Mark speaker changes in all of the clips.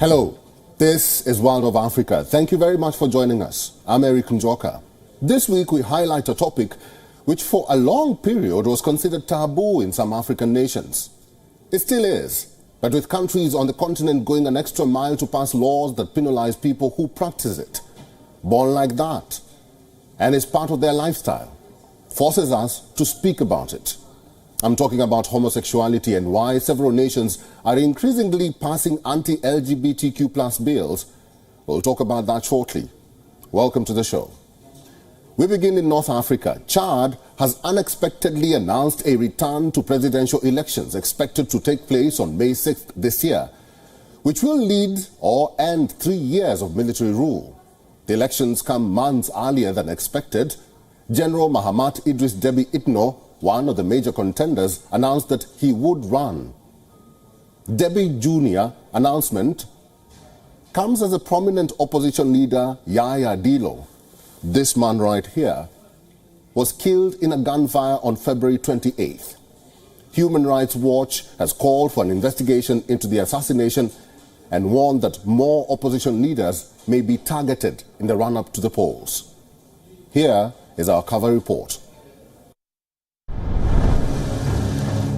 Speaker 1: Hello, this is World of Africa. Thank you very much for joining us. I'm Njoka. This week we highlight a topic which for a long period was considered taboo in some African nations. It still is, but with countries on the continent going an extra mile to pass laws that penalize people who practice it. Born like that, and it's part of their lifestyle, forces us to speak about it. I'm talking about homosexuality and why several nations are increasingly passing anti-LGBTQ+ bills. We'll talk about that shortly. Welcome to the show. We begin in North Africa. Chad has unexpectedly announced a return to presidential elections expected to take place on May 6th this year, which will lead or end 3 years of military rule. The elections come months earlier than expected. General Mahamat Idris Deby Itno, one of the major contenders, announced that he would run. Deby Jr.'s announcement comes as a prominent opposition leader, Yaya Dillo, this man right here, was killed in a gunfire on February 28th. Human Rights Watch has called for an investigation into the assassination and warned that more opposition leaders may be targeted in the run-up to the polls. Here is our cover report.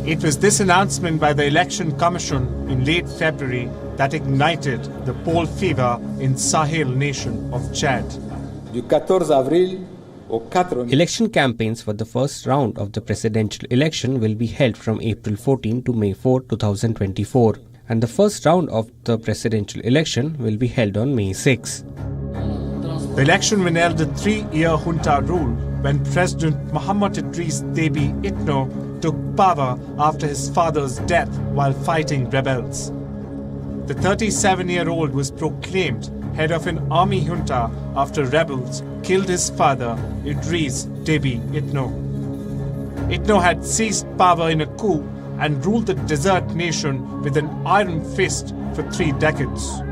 Speaker 2: It was this announcement by the Election Commission in late February that ignited the poll fever in Sahel nation of Chad.
Speaker 3: Election campaigns for the first round of the presidential election will be held from April 14 to May 4, 2024, and the first round of the presidential election will be held on May 6.
Speaker 2: The election will end the 3-year junta rule when President Mahamat Idris Deby Itno took power after his father's death while fighting rebels. The 37-year-old was proclaimed head of an army junta after rebels killed his father, Idris Deby Itno. Itno had seized power in a coup and ruled the desert nation with an iron fist for 3 decades.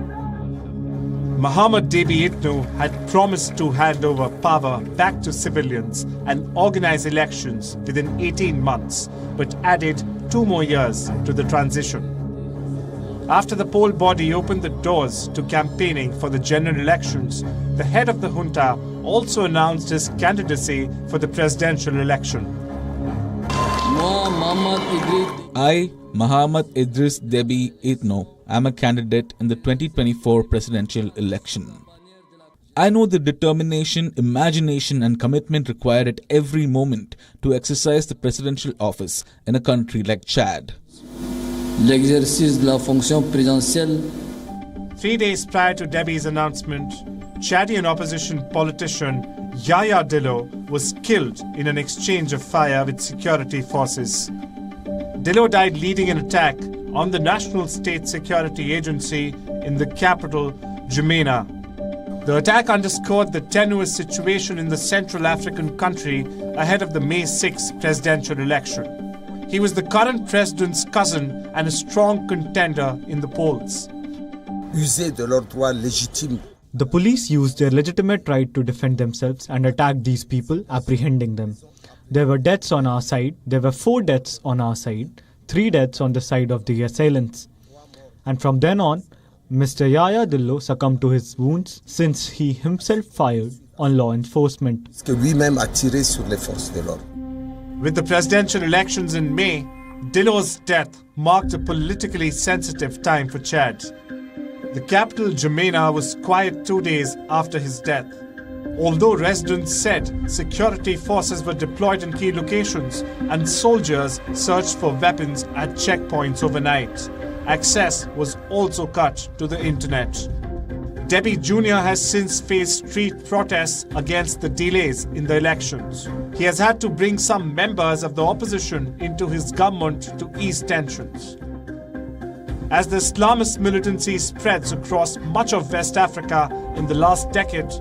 Speaker 2: Mahamat Deby Itno had promised to hand over power back to civilians and organize elections within 18 months, but added 2 more years to the transition. After the poll body opened the doors to campaigning for the general elections, the head of the junta also announced his candidacy for the presidential election.
Speaker 4: I, Mahamat Idris Deby Itno, am a candidate in the 2024 presidential election. I know the determination, imagination and commitment required at every moment to exercise the presidential office in a country like Chad.
Speaker 2: 3 days prior to Deby's announcement, Chadian opposition politician Yaya Dillo was killed in an exchange of fire with security forces. Dillo died leading an attack on the National State Security Agency in the capital, N'Djamena. The attack underscored the tenuous situation in the Central African country ahead of the May 6 presidential election. He was the current president's cousin and a strong contender in the polls.
Speaker 5: The police used their legitimate right to defend themselves and attacked these people, apprehending them. There were deaths on our side. There were 4 deaths on our side, 3 deaths on the side of the assailants. And from then on, Mr. Yaya Dillo succumbed to his wounds since he himself fired on law enforcement.
Speaker 2: With the presidential elections in May, Dillo's death marked a politically sensitive time for Chad. The capital, N'Djamena, was quiet 2 days after his death. Although residents said security forces were deployed in key locations and soldiers searched for weapons at checkpoints overnight, access was also cut to the internet. Deby Jr. has since faced street protests against the delays in the elections. He has had to bring some members of the opposition into his government to ease tensions. As the Islamist militancy spreads across much of West Africa in the last decade,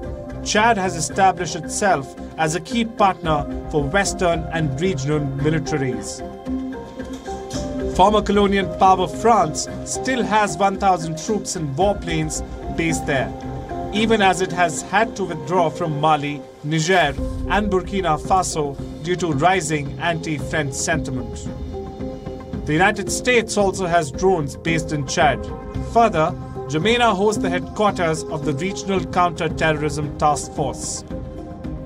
Speaker 2: Chad has established itself as a key partner for Western and regional militaries. Former colonial power France still has 1,000 troops and warplanes based there, even as it has had to withdraw from Mali, Niger and Burkina Faso due to rising anti-French sentiment. The United States also has drones based in Chad. Further, N'Djamena hosts the headquarters of the Regional Counter-Terrorism Task Force.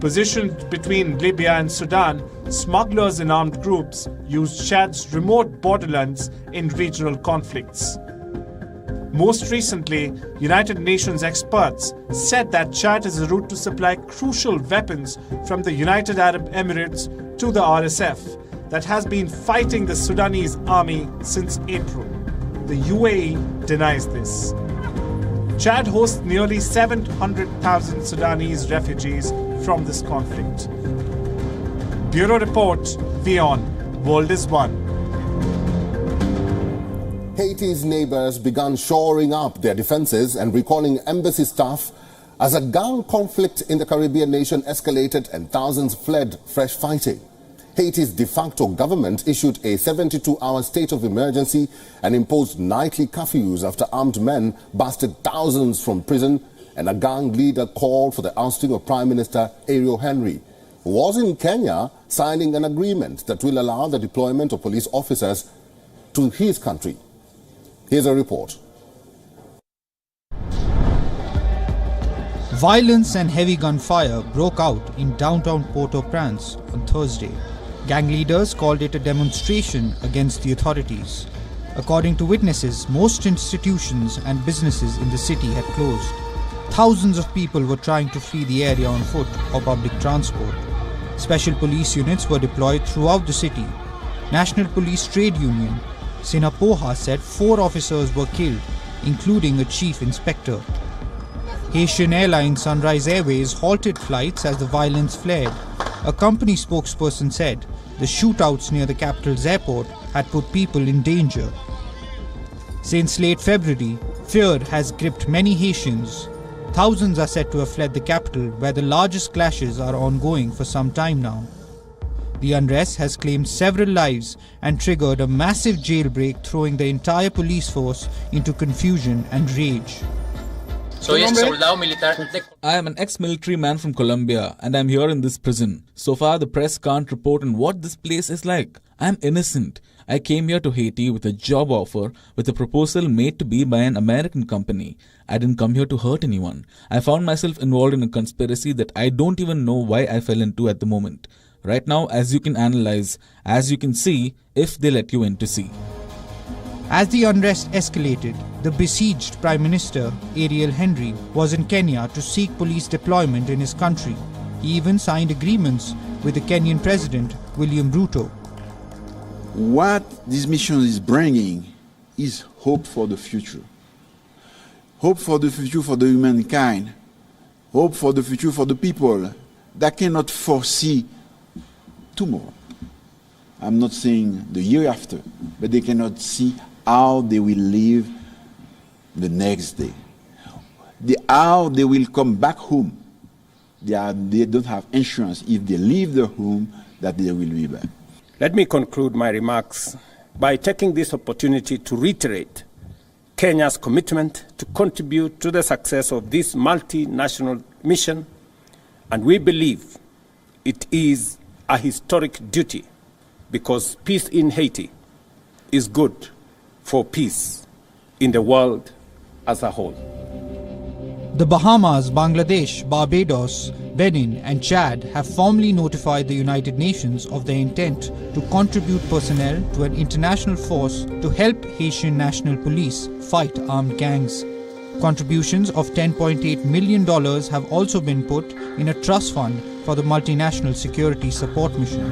Speaker 2: Positioned between Libya and Sudan, smugglers and armed groups use Chad's remote borderlands in regional conflicts. Most recently, United Nations experts said that Chad is a route to supply crucial weapons from the United Arab Emirates to the RSF that has been fighting the Sudanese army since April. The UAE denies this. Chad hosts nearly 700,000 Sudanese refugees from this conflict. Bureau Report, WION, World is One.
Speaker 1: Haiti's neighbors began shoring up their defenses and recalling embassy staff as a gang conflict in the Caribbean nation escalated and thousands fled fresh fighting. Haiti's de facto government issued a 72-hour state of emergency and imposed nightly curfews after armed men busted thousands from prison, and a gang leader called for the ousting of Prime Minister Ariel Henry, who was in Kenya signing an agreement that will allow the deployment of police officers to his country. Here's a report.
Speaker 6: Violence and heavy gunfire broke out in downtown Port-au-Prince on Thursday. Gang leaders called it a demonstration against the authorities. According to witnesses, most institutions and businesses in the city had closed. Thousands of people were trying to flee the area on foot or public transport. Special police units were deployed throughout the city. National Police Trade Union Sinapoha said 4 officers were killed, including a chief inspector. Haitian airline Sunrise Airways halted flights as the violence flared. A company spokesperson said the shootouts near the capital's airport had put people in danger. Since late February, fear has gripped many Haitians. Thousands are said to have fled the capital, where the largest clashes are ongoing for some time now. The unrest has claimed several lives and triggered a massive jailbreak, throwing the entire police force into confusion and rage.
Speaker 4: I am an ex-military man from Colombia and I am here in this prison. So far the press can't report on what this place is like. I am innocent. I came here to Haiti with a job offer with a proposal made to be by an American company. I didn't come here to hurt anyone. I found myself involved in a conspiracy that I don't even know why I fell into at the moment. Right now, as you can analyze, as you can see, if they let you in to see.
Speaker 6: As the unrest escalated, the besieged Prime Minister, Ariel Henry, was in Kenya to seek police deployment in his country. He even signed agreements with the Kenyan President, William Ruto.
Speaker 7: What this mission is bringing is hope for the future. Hope for the future for the humankind. Hope for the future for the people that cannot foresee tomorrow. I'm not saying the year after, but they cannot see how they will live the next day. How they will come back home. They don't have insurance if they leave their home that they will be back.
Speaker 8: Let me conclude my remarks by taking this opportunity to reiterate Kenya's commitment to contribute to the success of this multinational mission, and we believe it is a historic duty because peace in Haiti is good for peace in the world as a whole.
Speaker 6: The Bahamas, Bangladesh, Barbados, Benin and Chad have formally notified the United Nations of their intent to contribute personnel to an international force to help Haitian National Police fight armed gangs. Contributions of $10.8 million have also been put in a trust fund for the multinational security support mission.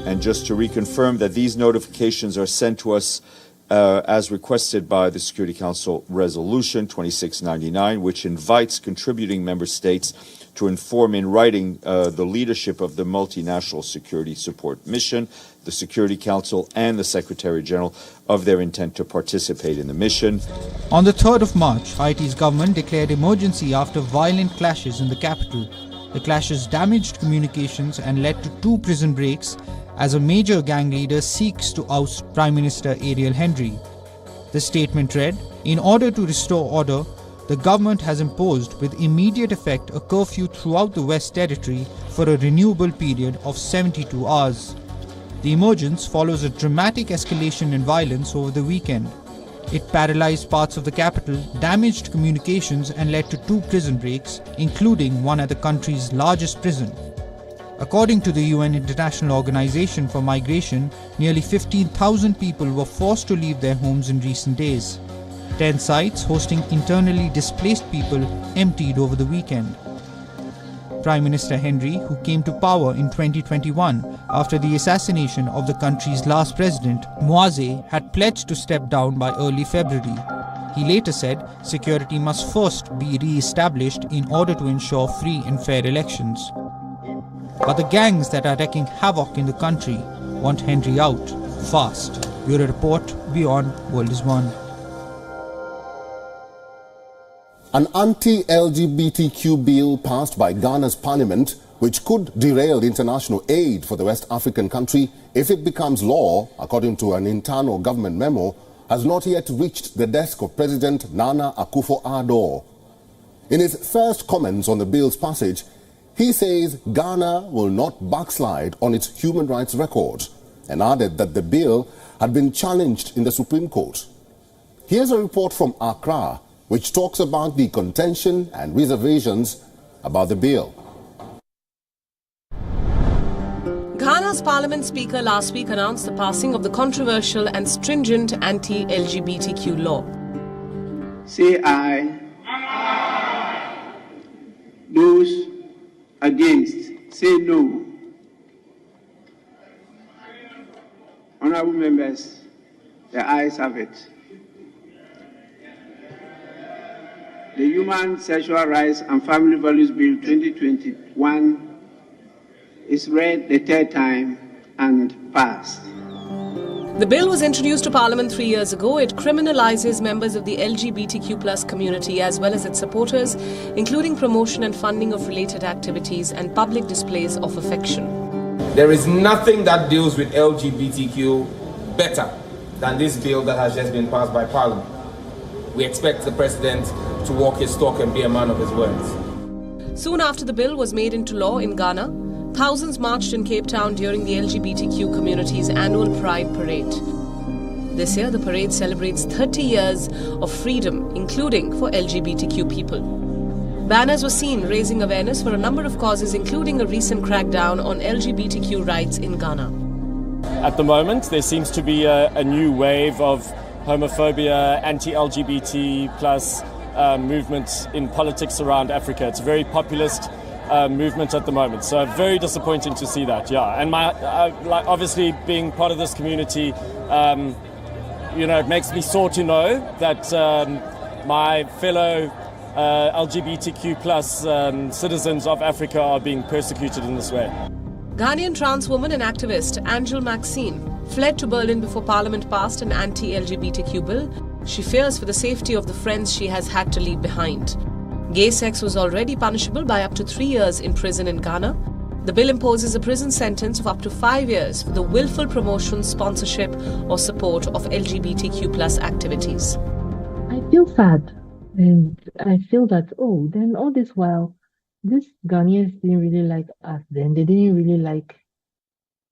Speaker 9: And just to reconfirm that these notifications are sent to us as requested by the Security Council Resolution 2699, which invites contributing member states to inform in writing the leadership of the multinational security support mission, the Security Council and the Secretary General of their intent to participate in the mission.
Speaker 6: On the 3rd of March, Haiti's government declared emergency after violent clashes in the capital. The clashes damaged communications and led to 2 prison breaks as a major gang leader seeks to oust Prime Minister Ariel Henry. The statement read, "In order to restore order, the government has imposed with immediate effect a curfew throughout the West Territory for a renewable period of 72 hours. The emergence follows a dramatic escalation in violence over the weekend. It paralyzed parts of the capital, damaged communications, and led to 2 prison breaks, including one at the country's largest prison. According to the UN International Organization for Migration, nearly 15,000 people were forced to leave their homes in recent days. 10 sites hosting internally displaced people emptied over the weekend. Prime Minister Henry, who came to power in 2021 after the assassination of the country's last president, Moise, had pledged to step down by early February. He later said security must first be re-established in order to ensure free and fair elections. But the gangs that are wreaking havoc in the country want Henry out fast. Bureau Report, WION World is One.
Speaker 1: An anti-LGBTQ bill passed by Ghana's parliament, which could derail international aid for the West African country if it becomes law, according to an internal government memo, has not yet reached the desk of President Nana Akufo-Addo. In his first comments on the bill's passage, he says Ghana will not backslide on its human rights record and added that the bill had been challenged in the Supreme Court. Here's a report from Accra, which talks about the contention and reservations about the bill.
Speaker 10: Ghana's parliament speaker last week announced the passing of the controversial and stringent anti-LGBTQ law.
Speaker 11: Say aye. Aye. Those against, say no. Honorable members, the ayes have it. The Human Sexual Rights and Family Values Bill 2021 is read the 3rd time and passed.
Speaker 10: The bill was introduced to Parliament 3 years ago. It criminalizes members of the LGBTQ+ community as well as its supporters, including promotion and funding of related activities and public displays of affection.
Speaker 12: There is nothing that deals with LGBTQ better than this bill that has just been passed by Parliament. We expect the President to walk his talk and be a man of his words.
Speaker 10: Soon after the bill was made into law in Ghana, thousands marched in Cape Town during the LGBTQ community's annual Pride Parade. This year, the parade celebrates 30 years of freedom, including for LGBTQ people. Banners were seen raising awareness for a number of causes, including a recent crackdown on LGBTQ rights in Ghana.
Speaker 13: At the moment, there seems to be a new wave of homophobia, anti-LGBT plus movement in politics around Africa. It's a very populist movement at the moment, so very disappointing to see that. Yeah, and obviously being part of this community, it makes me sore to know that my fellow LGBTQ plus citizens of Africa are being persecuted in this way.
Speaker 10: Ghanaian trans woman and activist Angel Maxine fled to Berlin before Parliament passed an anti-LGBTQ bill. She fears for the safety of the friends she has had to leave behind. Gay sex was already punishable by up to 3 years in prison in Ghana. The bill imposes a prison sentence of up to 5 years for the willful promotion, sponsorship or support of LGBTQ plus activities.
Speaker 14: I feel sad, and I feel that, then all this while, these Ghanaians didn't really like us then. They didn't really like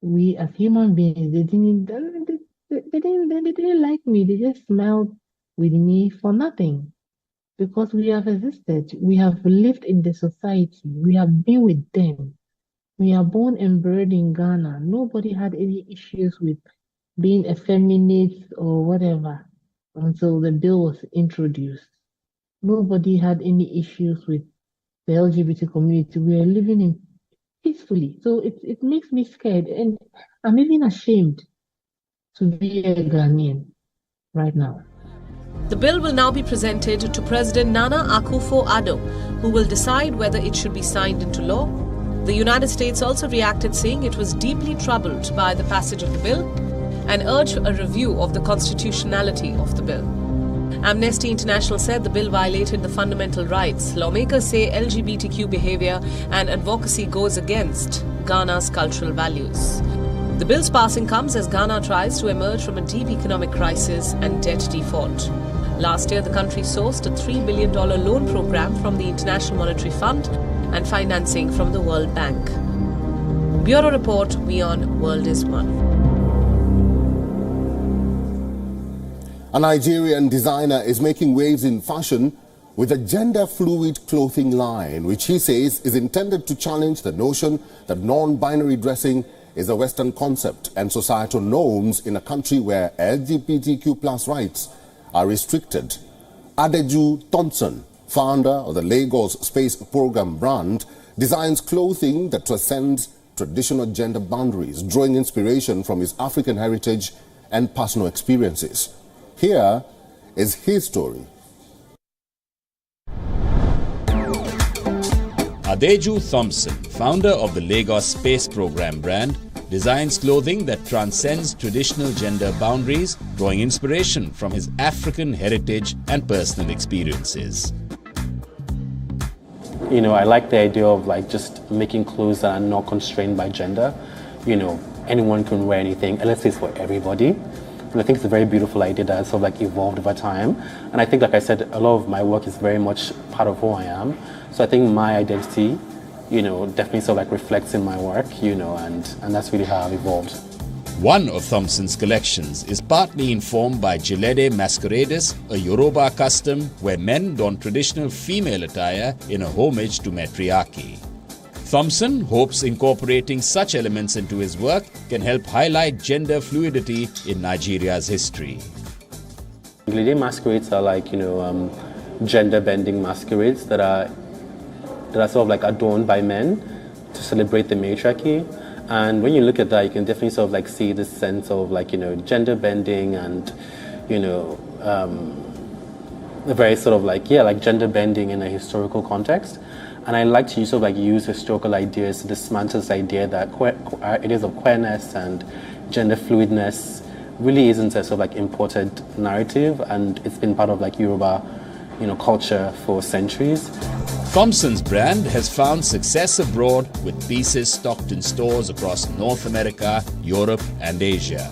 Speaker 14: we as human beings. They didn't like me. They just smiled with me for nothing. Because we have existed. We have lived in the society. We have been with them. We are born and bred in Ghana. Nobody had any issues with being effeminate or whatever until the bill was introduced. Nobody had any issues with the LGBT community. We are living in peacefully. So it makes me scared, and I'm even ashamed to be a Ghanaian right now.
Speaker 10: The bill will now be presented to President Nana Akufo-Addo, who will decide whether it should be signed into law. The United States also reacted, saying it was deeply troubled by the passage of the bill and urged a review of the constitutionality of the bill. Amnesty International said the bill violated the fundamental rights. Lawmakers say LGBTQ behavior and advocacy goes against Ghana's cultural values. The bill's passing comes as Ghana tries to emerge from a deep economic crisis and debt default. Last year, the country sourced a $3 billion loan program from the International Monetary Fund and financing from the World Bank. Bureau Report, WION World is One.
Speaker 1: A Nigerian designer is making waves in fashion with a gender-fluid clothing line, which he says is intended to challenge the notion that non-binary dressing is a Western concept and societal norms in a country where LGBTQ+ rights are restricted. Adeju Thompson, founder of the Lagos Space Program brand, designs clothing that transcends traditional gender boundaries, drawing inspiration from his African heritage and personal experiences. Here is his story.
Speaker 15: Adeju Thompson, founder of the Lagos Space Program brand, designs clothing that transcends traditional gender boundaries, drawing inspiration from his African heritage and personal experiences.
Speaker 16: You know, I like the idea of like just making clothes that are not constrained by gender. You know, anyone can wear anything, and let's say it's for everybody. And I think it's a very beautiful idea that has sort of like evolved over time. And I think, like I said, a lot of my work is very much part of who I am. So I think my identity, you know, definitely sort of like reflects in my work, you know, and that's really how I've evolved.
Speaker 15: One of Thompson's collections is partly informed by Jilede Masquerades, a Yoruba custom where men don traditional female attire in a homage to matriarchy. Thompson hopes incorporating such elements into his work can help highlight gender fluidity in Nigeria's history.
Speaker 16: Jilede masquerades are like, you know, gender-bending masquerades that are sort of like adorned by men to celebrate the matriarchy. And when you look at that, you can definitely sort of like see this sense of like, you know, gender bending and, you know, a very sort of like, yeah, like gender bending in a historical context. And I like to sort of like use historical ideas to dismantle this idea that ideas of queerness and gender fluidness really isn't a sort of like imported narrative, and it's been part of like Yoruba, you know, culture for centuries.
Speaker 15: Thompson's brand has found success abroad with pieces stocked in stores across North America, Europe and Asia.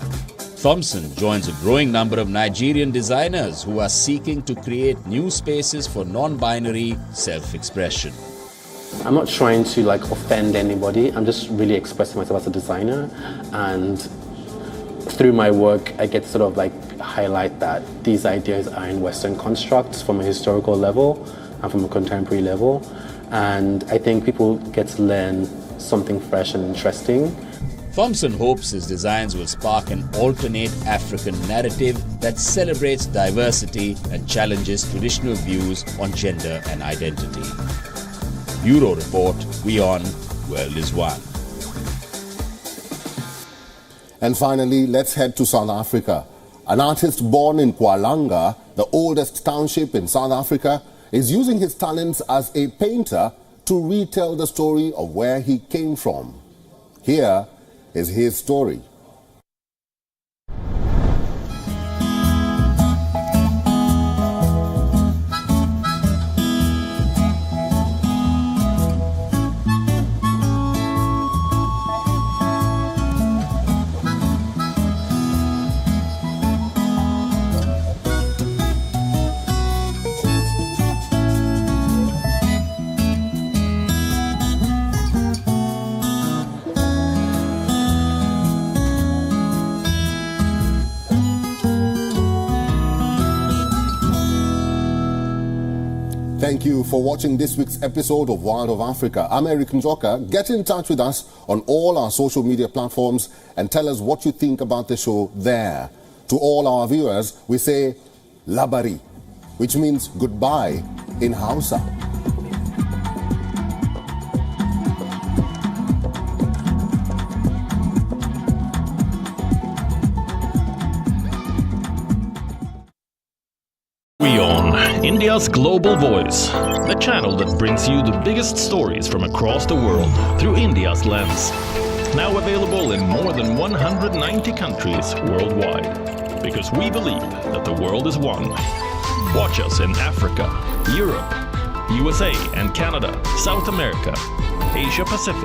Speaker 15: Thompson joins a growing number of Nigerian designers who are seeking to create new spaces for non-binary self-expression.
Speaker 16: I'm not trying to like offend anybody, I'm just really expressing myself as a designer, and through my work I get to sort of like highlight that these ideas are in Western constructs from a historical level and from a contemporary level, and I think people get to learn something fresh and interesting.
Speaker 15: Thompson hopes his designs will spark an alternate African narrative that celebrates diversity and challenges traditional views on gender and identity. Bureau Report, WION, World is One.
Speaker 1: And finally, let's head to South Africa. An artist born in Kwalanga, the oldest township in South Africa, is using his talents as a painter to retell the story of where he came from. Here is his story. Thank you for watching this week's episode of World of Africa. I'm Njoka. Get in touch with us on all our social media platforms and tell us what you think about the show there. To all our viewers, we say labari, which means goodbye in Hausa.
Speaker 17: WION, India's global voice, the channel that brings you the biggest stories from across the world through India's lens. Now available in more than 190 countries worldwide. Because we believe that the world is one. Watch us in Africa, Europe, USA and Canada, South America, Asia Pacific,